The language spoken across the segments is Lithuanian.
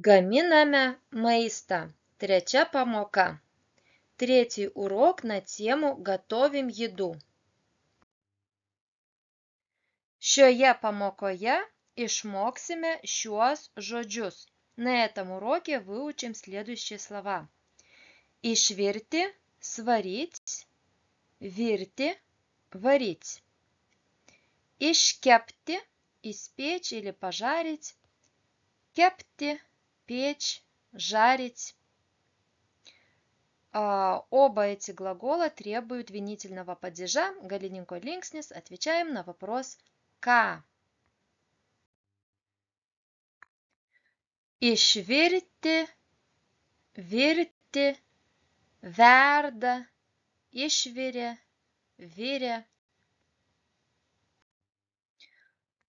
Gaminame maistą. Треча pamoka. Третий урок на тему «Готовим еду». Šioje pamokoje išmoksime šiuos žodžius. На этом уроке выучим следующие слова. Išvirti, сварить, virti, варить. Iškepti, испечь или пожарить. Kepti, печь, жарить. Оба эти глагола требуют винительного падежа. Галиненко Линкснес. Отвечаем на вопрос «ка». Išvirti, virti, verda, išvirė, virė.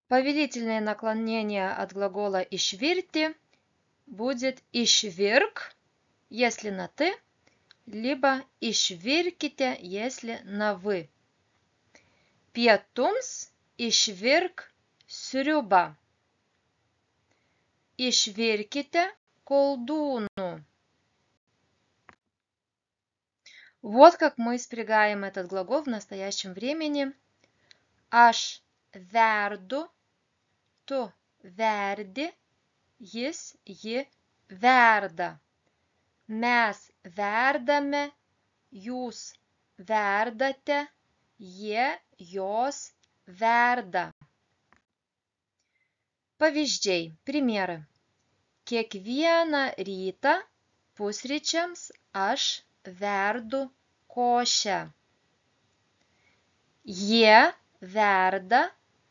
Повелительное наклонение от глагола «išvirti» будет «išvirk», если на «ты», либо «išvirkite», если на «вы». Pietums išvirk sriubą. Išvirkite koldūnų. Вот как мы спрягаем этот глагол в настоящем времени. Aš verdu, tu verdi, jis, ji verda. Mes verdame, jūs verdate, jie, jos verda. Pavyzdžiai, примеры. Kiekvieną rytą pusryčiams aš verdu košę. Jie verda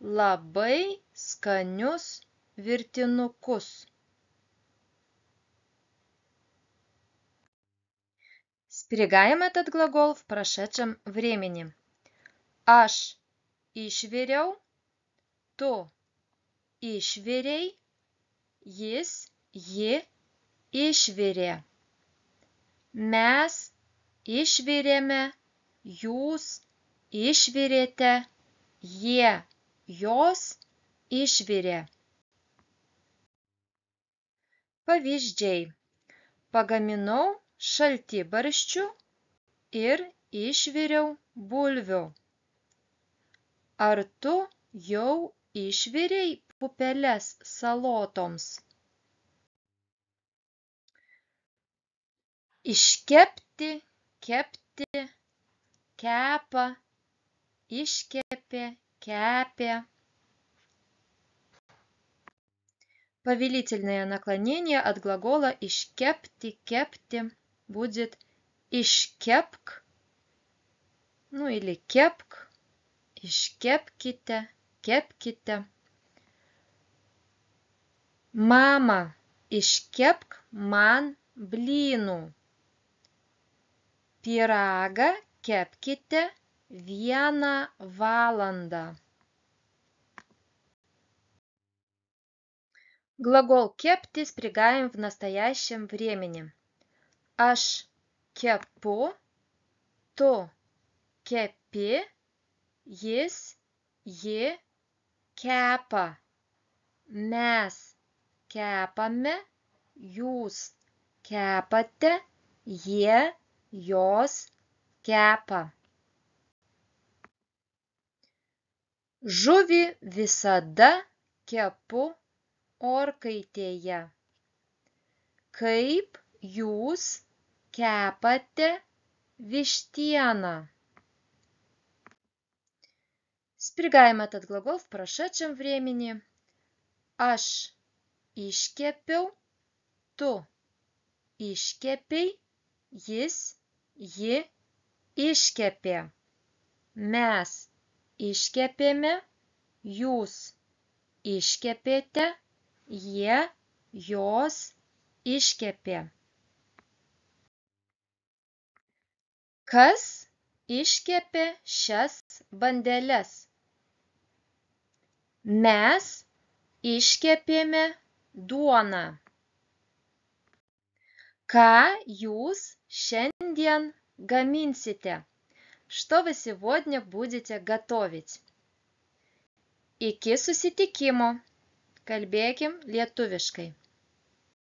labai skanius virtinukus. Спрягаем этот глагол в прошедшем времени. Aš išviriau, tu išvirei, jis, ji išvirė. Mes išvirėme, jūs išvirėte, jie, jos išvirė. Pavyzdžiai. Pagaminau šaltibarščių ir išviriau bulvių. Ar tu jau išvirei pupeles salotoms? Iškepti, kepti, kepa, iškepė, kepė. Повелительное наклонение от глагола «iškepti», «kepti» будет «iškepk», ну или «kepk», «iškepkite», «kepkite». Mama, iškepk man blynų. Pyragą kepkite 1 valandą. Глагол кепти спрягаем в настоящем времени. Aš kepu, tu kepi, jis, ji kepa. Mes kepame, jūs kepate, jie, jos kepa. Žuvį visada kepu orkaitėje. Kaip jūs kepate vištieną? Спрягаем этот глагол в прошедшем времени. Aš iškepiau, tu iškepei, jis, ji iškepė. Mes iškepėme, jūs iškepėte, jie, jos iškepė. Kas iškepė šias bandeles? Mes iškepėme duoną. Ką jūs šiandien гаминсите? Что вы сегодня будете готовить? Iki susitikimo. Kalbėkim lietuviškai.